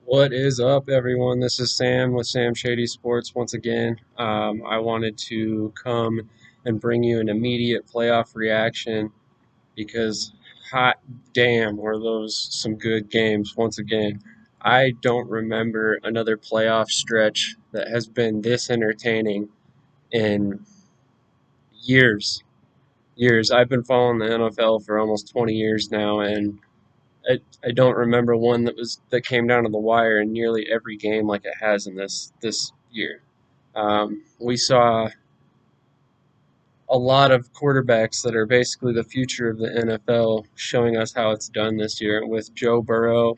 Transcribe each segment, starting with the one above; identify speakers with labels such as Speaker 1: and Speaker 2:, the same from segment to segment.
Speaker 1: What is up, everyone? This is Sam with Sam Shady Sports once again. I wanted to come and bring you an immediate playoff reaction because, hot damn, were those some good games once again. I don't remember another playoff stretch that has been this entertaining in years. Years. I've been following the NFL for almost 20 years now, and I don't remember one that came down to the wire in nearly every game like it has in this year. We saw a lot of quarterbacks that are basically the future of the NFL showing us how it's done this year with Joe Burrow,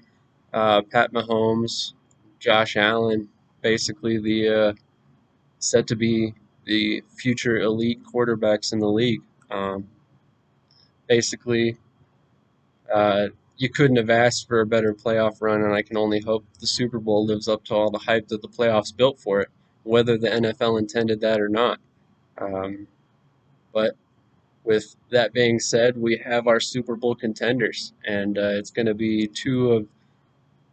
Speaker 1: Pat Mahomes, Josh Allen, basically the set to be the future elite quarterbacks in the league. Um, basically, Uh, you couldn't have asked for a better playoff run, and I can only hope the Super Bowl lives up to all the hype that the playoffs built for it, whether the NFL intended that or not. Um, but with that being said, we have our Super Bowl contenders, and it's going to be two of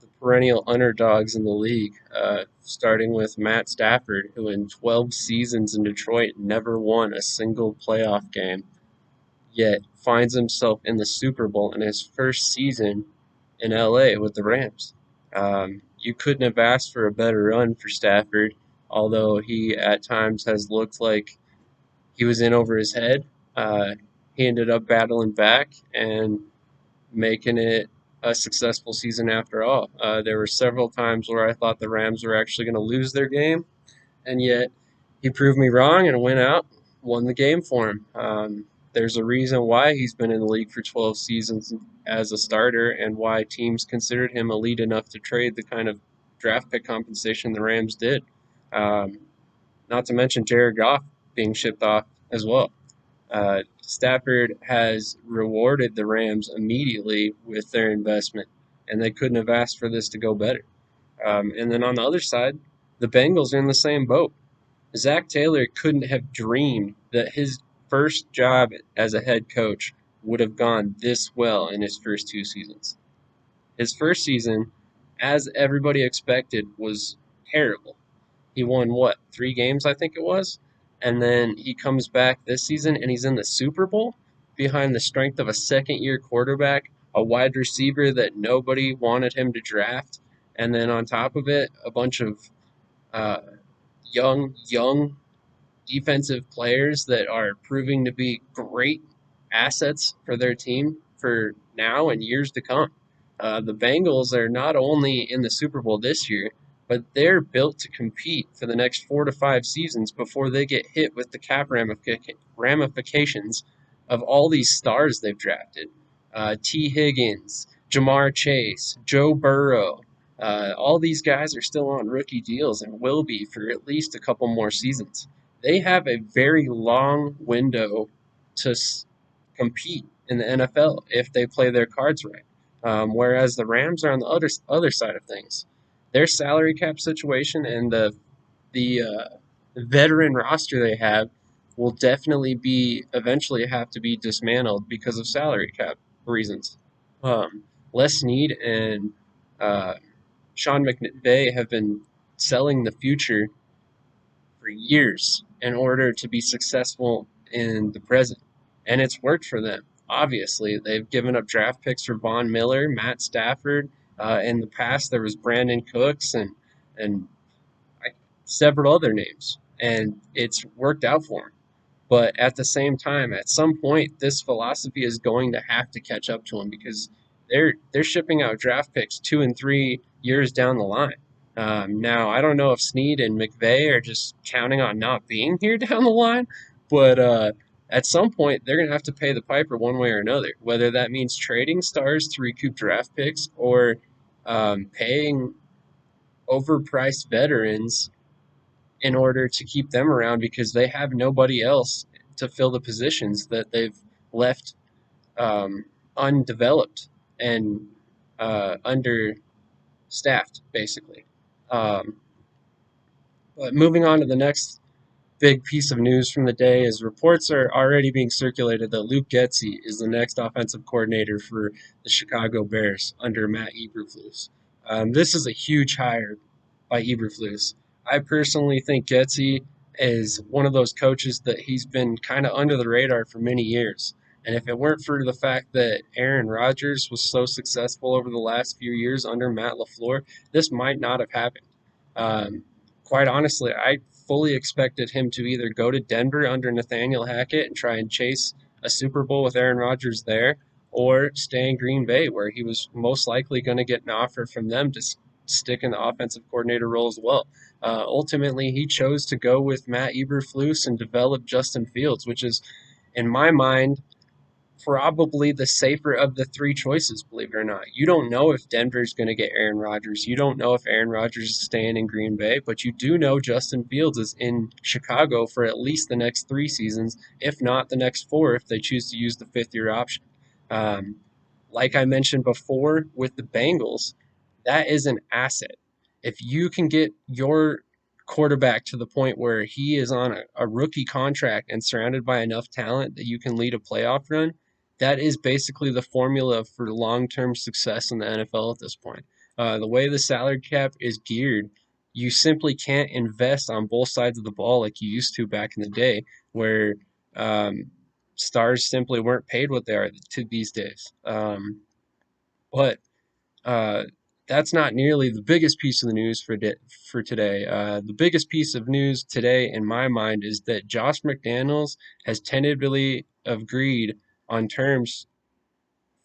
Speaker 1: the perennial underdogs in the league, starting with Matt Stafford, who in 12 seasons in Detroit never won a single playoff game, yet finds himself in the Super Bowl in his first season in LA with the Rams. You couldn't have asked for a better run for Stafford, although he at times has looked like he was in over his head. He ended up battling back and making it a successful season after all. There were several times where I thought the Rams were actually going to lose their game, and yet he proved me wrong and went out, won the game for him. There's a reason why he's been in the league for 12 seasons as a starter and why teams considered him elite enough to trade the kind of draft pick compensation the Rams did. Um, Not to mention Jared Goff being shipped off as well. Stafford has rewarded the Rams immediately with their investment, and they couldn't have asked for this to go better. And then on the other side, the Bengals are in the same boat. Zach Taylor couldn't have dreamed that his first job as a head coach would have gone this well in his first two seasons. His first season, as everybody expected, was terrible. He won what, 3 games, I think it was? And then he comes back this season and he's in the Super Bowl behind the strength of a second year quarterback, a wide receiver that nobody wanted him to draft, and then on top of it, a bunch of uh, young defensive players that are proving to be great assets for their team for now and years to come. The Bengals are not only in the Super Bowl this year, but they're built to compete for the next 4 to 5 seasons before they get hit with the cap ramifications of all these stars they've drafted. T. Higgins, Jamar Chase, Joe Burrow. All these guys are still on rookie deals and will be for at least a couple more seasons. They have a very long window to compete in the NFL if they play their cards right. Whereas the Rams are on the other side of things. Their salary cap situation and the veteran roster they have will definitely be eventually have to be dismantled because of salary cap reasons. Um, Les Snead and uh, Sean McVay have been selling the future for years in order to be successful in the present. And it's worked for them. Obviously, they've given up draft picks for Von Miller, Matt Stafford. In the past, there was Brandon Cooks and several other names, and it's worked out for them. But at the same time, at some point, this philosophy is going to have to catch up to them because they're shipping out draft picks 2 and 3 years down the line. Now, I don't know if Snead and McVay are just counting on not being here down the line, but at some point, they're going to have to pay the piper one way or another, whether that means trading stars to recoup draft picks or paying overpriced veterans in order to keep them around because they have nobody else to fill the positions that they've left um, undeveloped and understaffed, basically. Um, but moving on to the next big piece of news from the day is reports are already being circulated that Luke Getsy is the next offensive coordinator for the Chicago Bears under Matt Eberflus. This is a huge hire by Eberflus. I personally think Getsy is one of those coaches that he's been kind of under the radar for many years. And if it weren't for the fact that Aaron Rodgers was so successful over the last few years under Matt LaFleur, this might not have happened. Um, Quite honestly, I fully expected him to either go to Denver under Nathaniel Hackett and try and chase a Super Bowl with Aaron Rodgers there, or stay in Green Bay, where he was most likely going to get an offer from them to stick in the offensive coordinator role as well. Ultimately, he chose to go with Matt Eberflus and develop Justin Fields, which is, in my mind, probably the safer of the three choices, believe it or not. You don't know if Denver's going to get Aaron Rodgers. You don't know if Aaron Rodgers is staying in Green Bay, but you do know Justin Fields is in Chicago for at least the next 3 seasons, if not the next four, if they choose to use the fifth-year option. Um, like I mentioned before with the Bengals, that is an asset. If you can get your quarterback to the point where he is on a rookie contract and surrounded by enough talent that you can lead a playoff run, that is basically the formula for long-term success in the NFL at this point. The way the salary cap is geared, you simply can't invest on both sides of the ball like you used to back in the day, where um, stars simply weren't paid what they are to these days. But uh, that's not nearly the biggest piece of the news for today. The biggest piece of news today, in my mind, is that Josh McDaniels has tentatively agreed on terms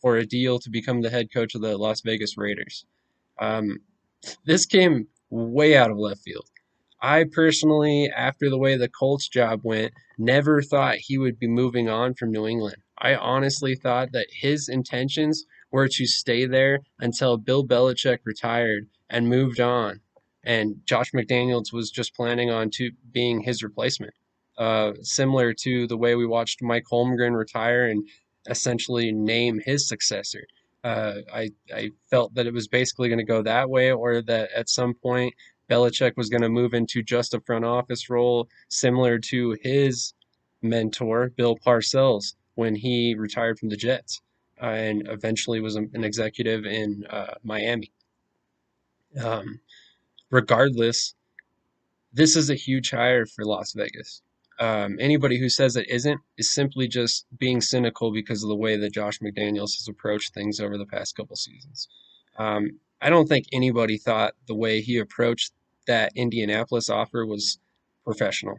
Speaker 1: for a deal to become the head coach of the Las Vegas Raiders. Um, this came way out of left field. I personally, after the way the Colts job went, never thought he would be moving on from New England. I honestly thought that his intentions were to stay there until Bill Belichick retired and moved on, and Josh McDaniels was just planning on to being his replacement. Similar to the way we watched Mike Holmgren retire and essentially name his successor. I felt that it was basically going to go that way, or that at some point Belichick was going to move into just a front office role, similar to his mentor, Bill Parcells, when he retired from the Jets and eventually was an executive in Miami. Um, Regardless, this is a huge hire for Las Vegas. Anybody who says it isn't is simply just being cynical because of the way that Josh McDaniels has approached things over the past couple seasons. I don't think anybody thought the way he approached that Indianapolis offer was professional.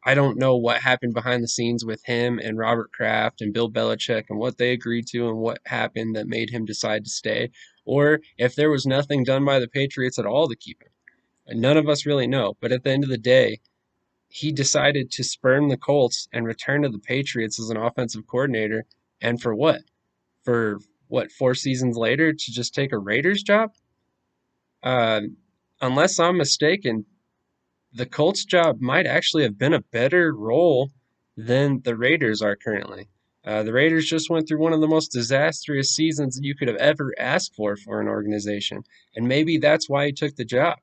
Speaker 1: I don't know what happened behind the scenes with him and Robert Kraft and Bill Belichick and what they agreed to and what happened that made him decide to stay, or if there was nothing done by the Patriots at all to keep him. None of us really know. But at the end of the day, he decided to spurn the Colts and return to the Patriots as an offensive coordinator. And for what? For what, 4 seasons later to just take a Raiders job? Uh, Unless I'm mistaken, the Colts job might actually have been a better role than the Raiders are currently. The Raiders just went through one of the most disastrous seasons that you could have ever asked for an organization. And maybe that's why he took the job,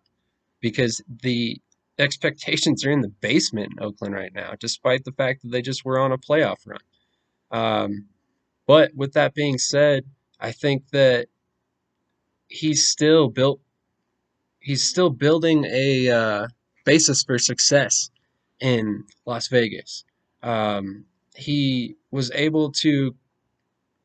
Speaker 1: because the expectations are in the basement in Oakland right now, despite the fact that they just were on a playoff run. Um, but with that being said, I think that he's still built. He's still building a basis for success in Las Vegas. He was able to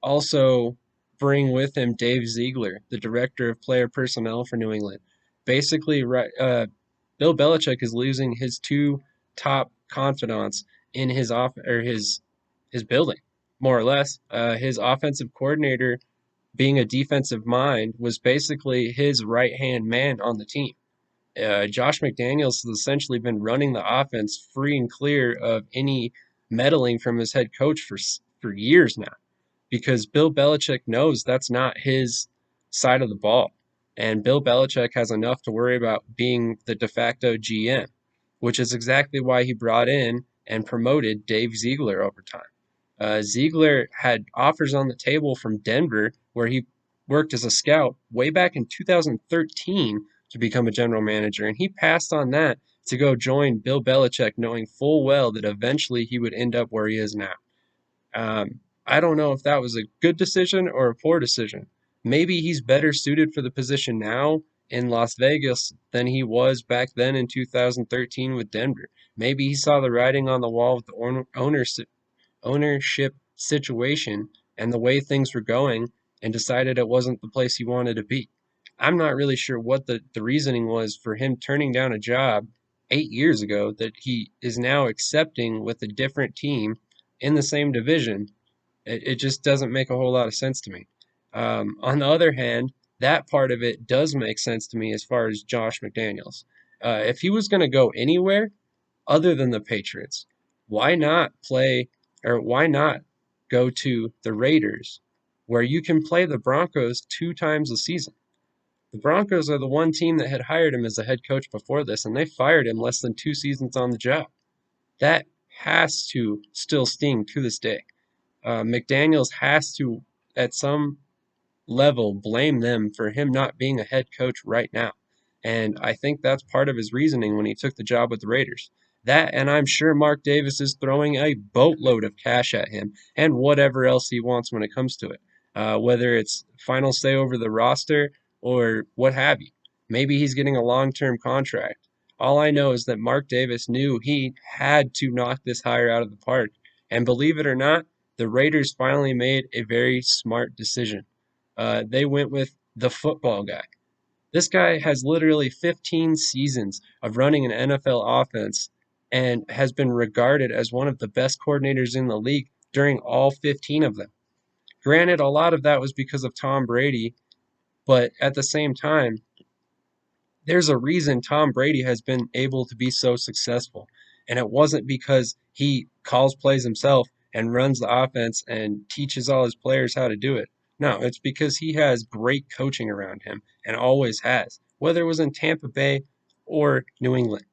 Speaker 1: also bring with him Dave Ziegler, the director of player personnel for New England. Basically, Bill Belichick is losing his two top confidants in his his building, more or less. His offensive coordinator, being a defensive mind, was basically his right hand man on the team. Josh McDaniels has essentially been running the offense free and clear of any meddling from his head coach for years now, because Bill Belichick knows that's not his side of the ball. And Bill Belichick has enough to worry about being the de facto GM, which is exactly why he brought in and promoted Dave Ziegler over time. Ziegler had offers on the table from Denver, where he worked as a scout way back in 2013 to become a general manager, and he passed on that to go join Bill Belichick, knowing full well that eventually he would end up where he is now. I don't know if that was a good decision or a poor decision. Maybe he's better suited for the position now in Las Vegas than he was back then in 2013 with Denver. Maybe he saw the writing on the wall with the ownership situation and the way things were going and decided it wasn't the place he wanted to be. I'm not really sure what the reasoning was for him turning down a job 8 years ago that he is now accepting with a different team in the same division. It just doesn't make a whole lot of sense to me. On the other hand, that part of it does make sense to me as far as Josh McDaniels. If he was going to go anywhere other than the Patriots, why not play or why not go to the Raiders where you can play the Broncos 2 times a season? The Broncos are the one team that had hired him as a head coach before this, and they fired him less than 2 seasons on the job. That has to still sting to this day. McDaniels has to, at some level, blame them for him not being a head coach right now. And I think that's part of his reasoning when he took the job with the Raiders. That, and I'm sure Mark Davis is throwing a boatload of cash at him and whatever else he wants when it comes to it, whether it's final say over the roster or what have you. Maybe he's getting a long term contract. All I know is that Mark Davis knew he had to knock this hire out of the park. And believe it or not, the Raiders finally made a very smart decision. They went with the football guy. This guy has literally 15 seasons of running an NFL offense and has been regarded as one of the best coordinators in the league during all 15 of them. Granted, a lot of that was because of Tom Brady, but at the same time, there's a reason Tom Brady has been able to be so successful. And it wasn't because he calls plays himself and runs the offense and teaches all his players how to do it. No, it's because he has great coaching around him and always has, whether it was in Tampa Bay or New England.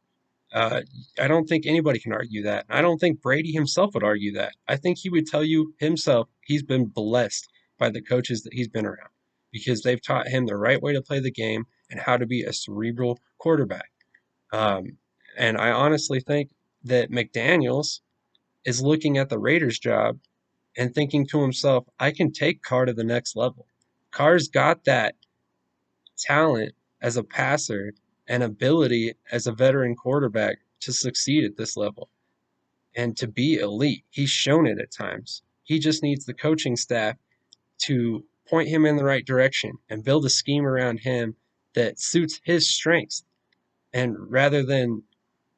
Speaker 1: Uh, I don't think anybody can argue that. I don't think Brady himself would argue that. I think he would tell you himself he's been blessed by the coaches that he's been around because they've taught him the right way to play the game and how to be a cerebral quarterback. Um, and I honestly think that McDaniels is looking at the Raiders job and thinking to himself, I can take Carr to the next level. Carr's got that talent as a passer and ability as a veteran quarterback to succeed at this level and to be elite. He's shown it at times. He just needs the coaching staff to point him in the right direction and build a scheme around him that suits his strengths. And rather than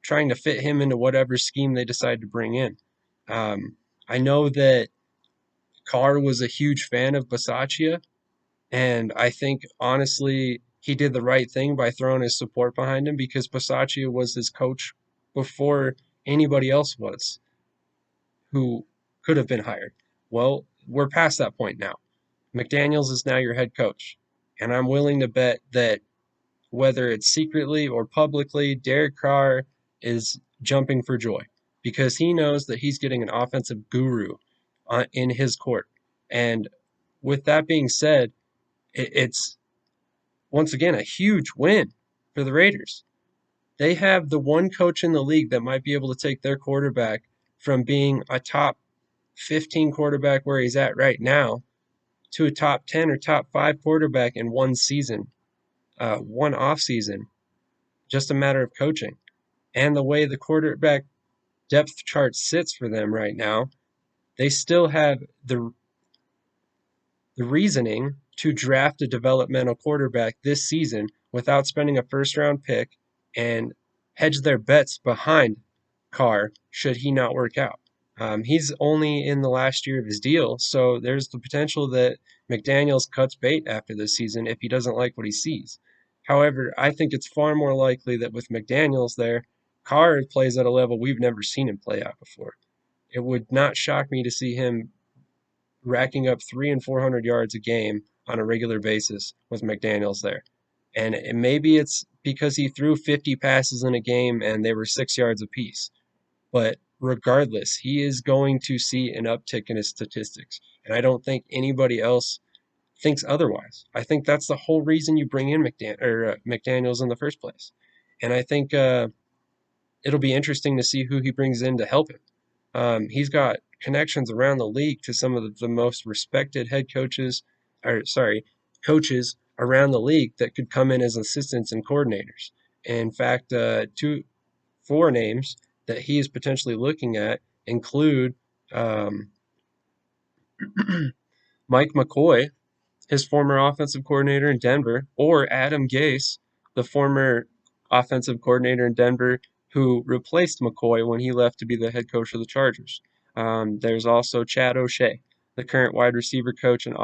Speaker 1: trying to fit him into whatever scheme they decide to bring in. Um, I know that Carr was a huge fan of Bisaccia, and I think honestly he did the right thing by throwing his support behind him because Bisaccia was his coach before anybody else was who could have been hired. Well, we're past that point now. McDaniels is now your head coach. And I'm willing to bet that whether it's secretly or publicly, Derek Carr is jumping for joy because he knows that he's getting an offensive guru in his court. And with that being said, it's once again a huge win for the Raiders. They have the one coach in the league that might be able to take their quarterback from being a top 15 quarterback where he's at right now to a top 10 or top 5 quarterback in one season, one off season, just a matter of coaching. And the way the quarterback depth chart sits for them right now, they still have the reasoning to draft a developmental quarterback this season without spending a first round pick and hedge their bets behind Carr should he not work out. He's only in the last year of his deal, so there's the potential that McDaniels cuts bait after this season if he doesn't like what he sees. However, I think it's far more likely that with McDaniels there, Carr plays at a level we've never seen him play at before. It would not shock me to see him racking up 300 and 400 yards a game on a regular basis with McDaniels there. And maybe it's because he threw 50 passes in a game and they were 6 yards apiece. But regardless, he is going to see an uptick in his statistics. And I don't think anybody else thinks otherwise. I think that's the whole reason you bring in McDaniels in the first place. And I think it'll be interesting to see who he brings in to help him. He's got connections around the league to some of the most respected head coaches, or sorry, coaches around the league that could come in as assistants and coordinators. In fact, four names that he is potentially looking at include um, Mike McCoy, his former offensive coordinator in Denver, or Adam Gase, the former offensive coordinator in Denver who replaced McCoy when he left to be the head coach of the Chargers. There's also Chad O'Shea, the current wide receiver coach and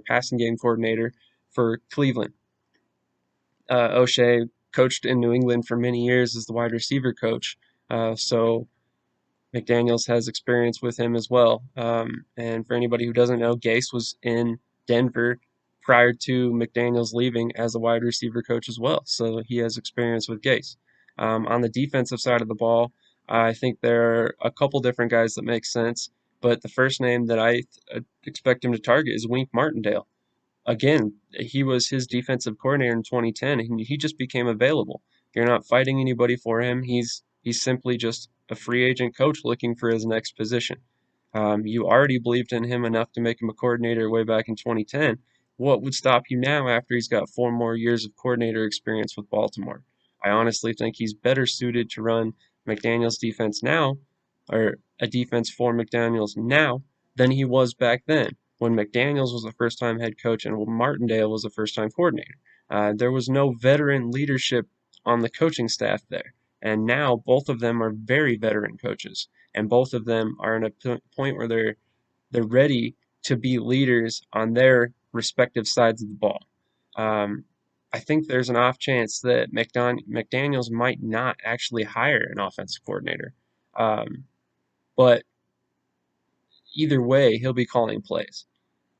Speaker 1: passing game coordinator for Cleveland. O'Shea coached in New England for many years as the wide receiver coach, so McDaniels has experience with him as well. And for anybody who doesn't know, Gase was in Denver prior to McDaniels leaving as a wide receiver coach as well. So he has experience with Gase. On the defensive side of the ball, I think there are a couple different guys that make sense. But the first name that I expect him to target is Wink Martindale. Again, he was his defensive coordinator in 2010, and he just became available. You're not fighting anybody for him. He's simply just a free agent coach looking for his next position. You already believed in him enough to make him a coordinator way back in 2010. What would stop you now after he's got 4 more years of coordinator experience with Baltimore? I honestly think he's better suited to run McDaniels' defense now, or a defense for McDaniels now, than he was back then when McDaniels was a first time head coach and Martindale was a first time coordinator. There was no veteran leadership on the coaching staff there. And now both of them are very veteran coaches, and both of them are in a point where they're ready to be leaders on their respective sides of the ball. Um, I think there's an off chance that McDaniels might not actually hire an offensive coordinator. Um, but either way, he'll be calling plays.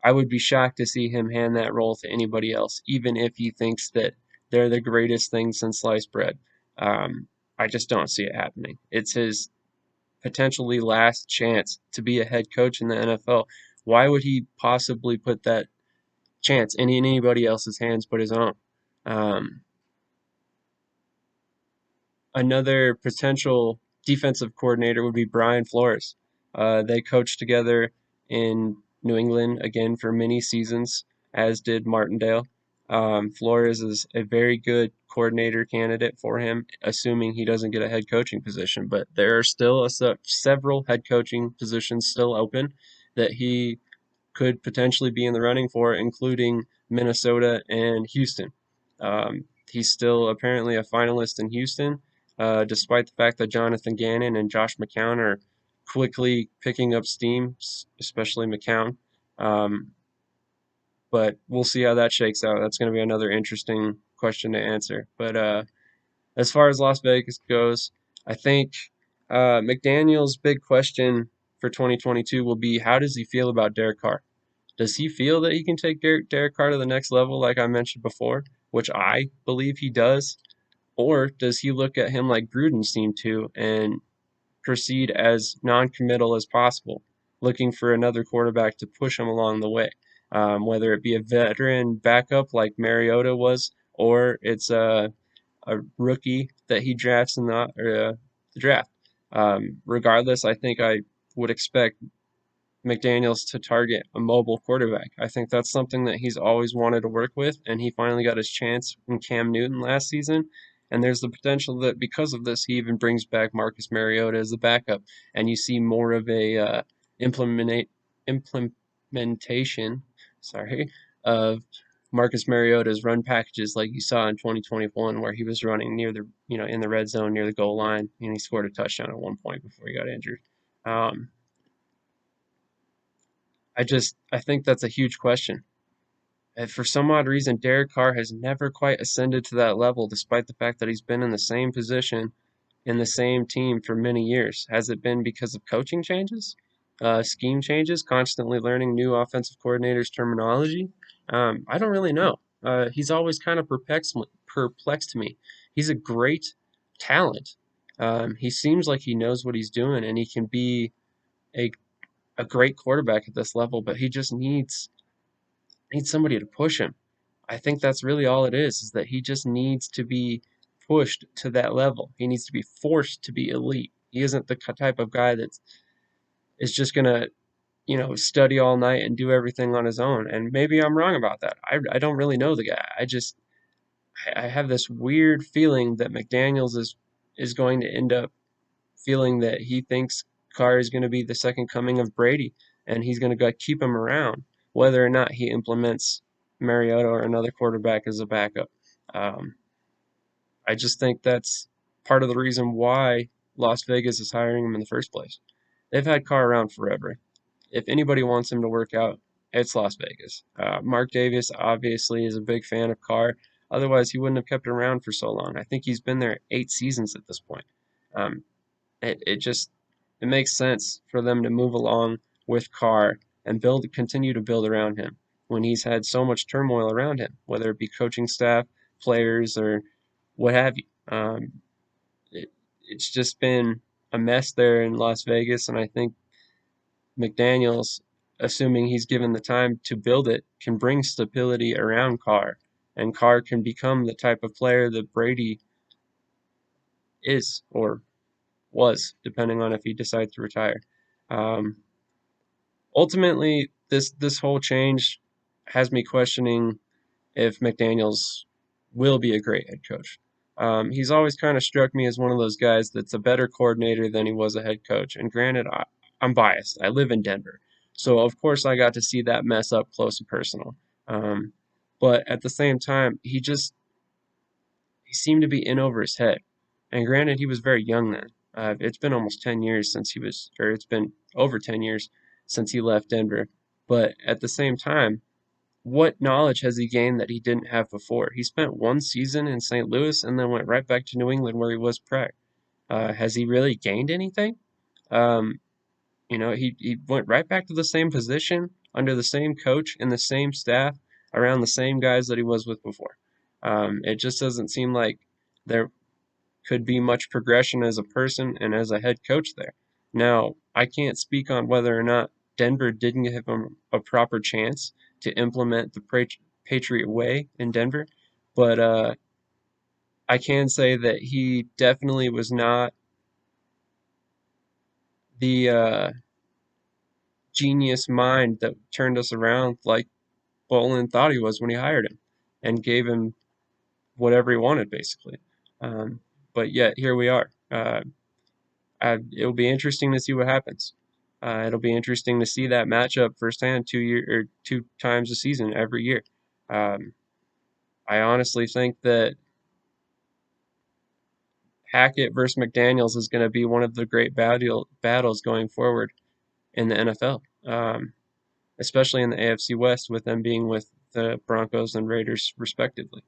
Speaker 1: I would be shocked to see him hand that role to anybody else, even if he thinks that they're the greatest thing since sliced bread. Um, I just don't see it happening. It's his potentially last chance to be a head coach in the NFL. Why would he possibly put that chance in anybody else's hands but his own? Um, Another potential defensive coordinator would be Brian Flores. They coached together in New England again for many seasons, as did Martindale. Flores is a very good coordinator candidate for him, assuming he doesn't get a head coaching position. But there are still several head coaching positions still open that he could potentially be in the running for, including Minnesota and Houston. He's still apparently a finalist in Houston, despite the fact that Jonathan Gannon and Josh McCown are quickly picking up steam, especially McCown. Um, but we'll see how that shakes out. That's going to be another interesting question to answer. But as far as Las Vegas goes, I think McDaniel's big question for 2022 will be how does he feel about Derek Carr? Does he feel that he can take Derek Carr to the next level, like I mentioned before, which I believe he does? Or does he look at him like Gruden seemed to and proceed as non-committal as possible, looking for another quarterback to push him along the way, whether it be a veteran backup like Mariota was, or it's a rookie that he drafts in the draft. Regardless, I think I would expect McDaniels to target a mobile quarterback. I think that's something that he's always wanted to work with, and he finally got his chance in Cam Newton last season. And there's the potential that because of this, he even brings back Marcus Mariota as the backup, and you see more of a implementation, sorry, of Marcus Mariota's run packages like you saw in 2021, where he was running near the in the red zone near the goal line, and he scored a touchdown at one point before he got injured. Um, I think that's a huge question. And for some odd reason, Derek Carr has never quite ascended to that level, despite the fact that he's been in the same position in the same team for many years. Has it been because of coaching changes, scheme changes, constantly learning new offensive coordinators' terminology? I don't really know. He's always kind of perplexed me. He's a great talent. He seems like he knows what he's doing, and he can be a a great quarterback at this level, but he just needs somebody to push him. I think that's really all it is that he just needs to be pushed to that level. He needs to be forced to be elite. He isn't the type of guy that is just gonna study all night and do everything on his own. And maybe I'm wrong about that. I don't really know the guy. I have this weird feeling that McDaniels is going to end up feeling that he thinks Carr is going to be the second coming of Brady, and he's going to keep him around, whether or not he implements Mariota or another quarterback as a backup. Um, I just think that's part of the reason why Las Vegas is hiring him in the first place. They've had Carr around forever. If anybody wants him to work out, it's Las Vegas. Mark Davis obviously is a big fan of Carr. Otherwise, he wouldn't have kept him around for so long. I think he's been there 8 seasons at this point. Um, it just it makes sense for them to move along with Carr and continue to build around him when he's had so much turmoil around him, whether it be coaching staff, players, or what have you. It's just been a mess there in Las Vegas, and I think McDaniels, assuming he's given the time to build it, can bring stability around Carr, and Carr can become the type of player that Brady is or was, depending on if he decides to retire. Um, Ultimately, this whole change has me questioning if McDaniels will be a great head coach. He's always kind of struck me as one of those guys that's a better coordinator than he was a head coach. And granted, I'm biased. I live in Denver, so of course I got to see that mess up close and personal. Um, but at the same time, he seemed to be in over his head. And granted, he was very young then. It's been almost 10 years since it's been over 10 years since he left Denver. But at the same time, what knowledge has he gained that he didn't have before? He spent one season in St. Louis and then went right back to New England where he was prior. Has he really gained anything? Um, he went right back to the same position under the same coach and the same staff around the same guys that he was with before. It just doesn't seem like there could be much progression as a person and as a head coach there. Now, I can't speak on whether or not Denver didn't give him a proper chance to implement the Patriot way in Denver, but I can say that he definitely was not the genius mind that turned us around like Bolin thought he was when he hired him and gave him whatever he wanted, basically. Um, but yet, here we are. It'll be interesting to see what happens. It'll be interesting to see that matchup firsthand 2 times a season every year. Um, I honestly think that Hackett versus McDaniels is going to be one of the great battles going forward in the NFL, especially in the AFC West with them being with the Broncos and Raiders respectively.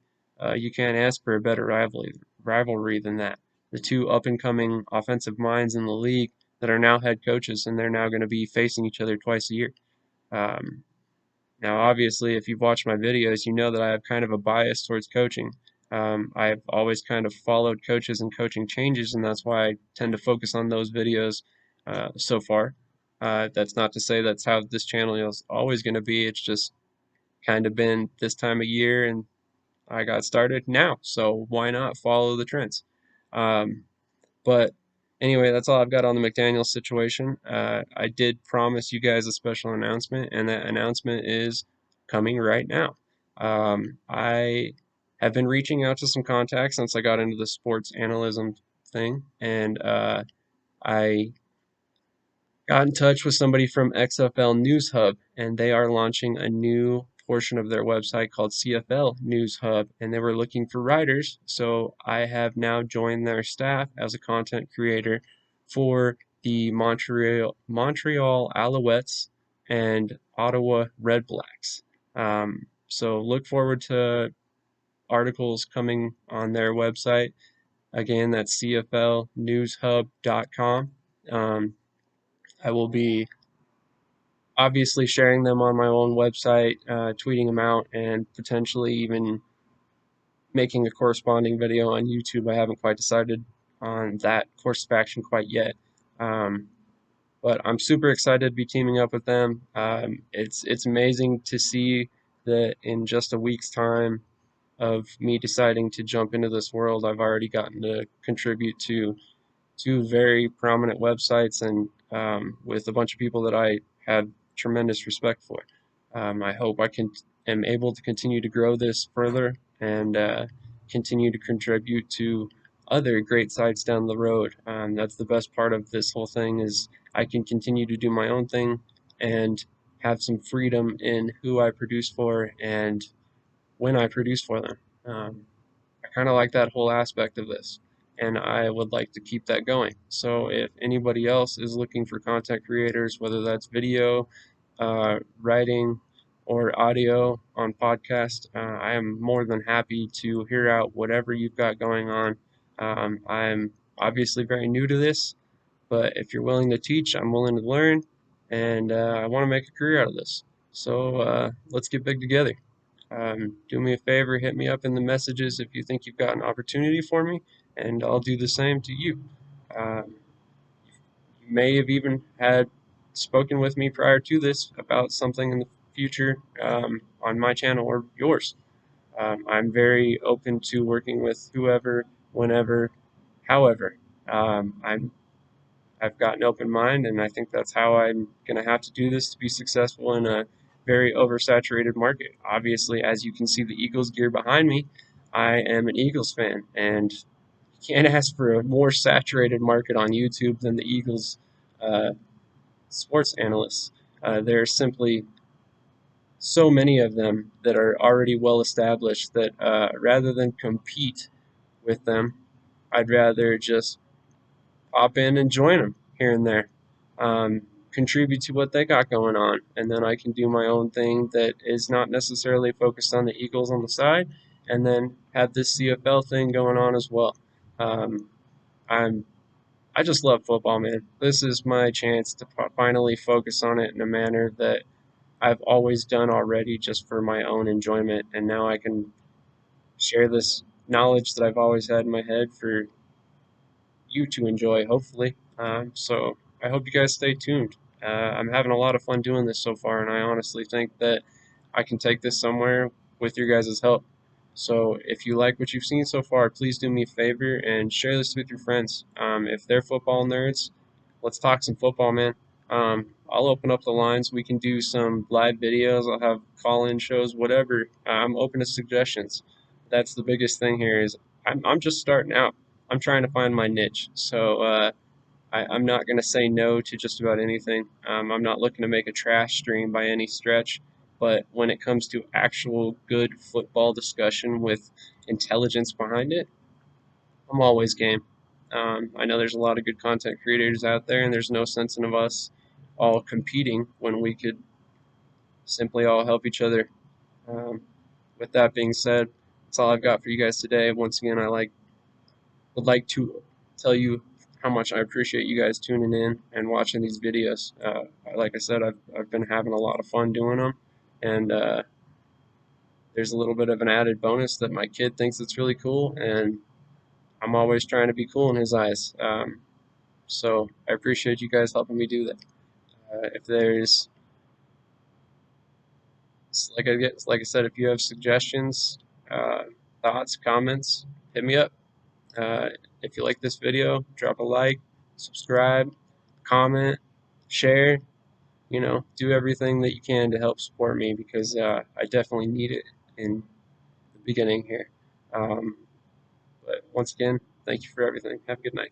Speaker 1: You can't ask for a better rivalry than that. The two up and coming offensive minds in the league that are now head coaches, and they're now going to be facing each other twice a year. Um, Now, obviously, if you've watched my videos, you know that I have kind of a bias towards coaching. I've always kind of followed coaches and coaching changes, and that's why I tend to focus on those videos so far. That's not to say that's how this channel is always going to be. It's just kind of been this time of year, and I got started now, so why not follow the trends? Um, but anyway, that's all I've got on the McDaniels situation. I did promise you guys a special announcement, and that announcement is coming right now. I have been reaching out to some contacts since I got into the sports analysis thing, and I got in touch with somebody from XFL News Hub, and they are launching a new portion of their website called CFL News Hub, and they were looking for writers. So I have now joined their staff as a content creator for the Montreal Alouettes and Ottawa Redblacks. So look forward to articles coming on their website. Again, that's cflnewshub.com. I will be obviously sharing them on my own website, tweeting them out, and potentially even making a corresponding video on YouTube. I haven't quite decided on that course of action quite yet. Um, but I'm super excited to be teaming up with them. It's amazing to see that in just a week's time of me deciding to jump into this world, I've already gotten to contribute to two very prominent websites and with a bunch of people that I have tremendous respect for. I hope I am able to continue to grow this further and continue to contribute to other great sites down the road. That's the best part of this whole thing is I can continue to do my own thing and have some freedom in who I produce for and when I produce for them. I kind of like that whole aspect of this, and I would like to keep that going. So if anybody else is looking for content creators, whether that's video, writing, or audio on podcast, I am more than happy to hear out whatever you've got going on. I'm obviously very new to this, but if you're willing to teach, I'm willing to learn, and I want to make a career out of this. So let's get big together. Do me a favor, hit me up in the messages if you think you've got an opportunity for me, and I'll do the same to you. You may have even had spoken with me prior to this about something in the future on my channel or yours. I'm very open to working with whoever, whenever, however. I've got an open mind, and I think that's how I'm going to have to do this to be successful in a very oversaturated market. Obviously, as you can see the Eagles gear behind me, I am an Eagles fan, and you can't ask for a more saturated market on YouTube than the Eagles uh, sports analysts. There are simply so many of them that are already well established that rather than compete with them, I'd rather just pop in and join them here and there, contribute to what they got going on, and then I can do my own thing that is not necessarily focused on the Eagles on the side, and then have this CFL thing going on as well. Um, I'm I just love football, man. This is my chance to finally focus on it in a manner that I've always done already, just for my own enjoyment, and now I can share this knowledge that I've always had in my head for you to enjoy, hopefully. So I hope you guys stay tuned. I'm having a lot of fun doing this so far, and I honestly think that I can take this somewhere with your guys' help. So if you like what you've seen so far, please do me a favor and share this with your friends. If they're football nerds, let's talk some football, man. I'll open up the lines. We can do some live videos. I'll have call-in shows, whatever. I'm open to suggestions. That's the biggest thing here is I'm just starting out. I'm trying to find my niche. So I'm not going to say no to just about anything. I'm not looking to make a trash stream by any stretch. But when it comes to actual good football discussion with intelligence behind it, I'm always game. I know there's a lot of good content creators out there, and there's no sense in of us all competing when we could simply all help each other. Um, with that being said, that's all I've got for you guys today. Once again, would like to tell you how much I appreciate you guys tuning in and watching these videos. Like I said, I've been having a lot of fun doing them, and there's a little bit of an added bonus that my kid thinks it's really cool, and I'm always trying to be cool in his eyes. So I appreciate you guys helping me do that. If there's like I said, if you have suggestions, uh, thoughts, comments, hit me up. Uh, if you like this video, drop a like, subscribe, comment, share. Do everything that you can to help support me because I definitely need it in the beginning here. But once again, thank you for everything. Have a good night.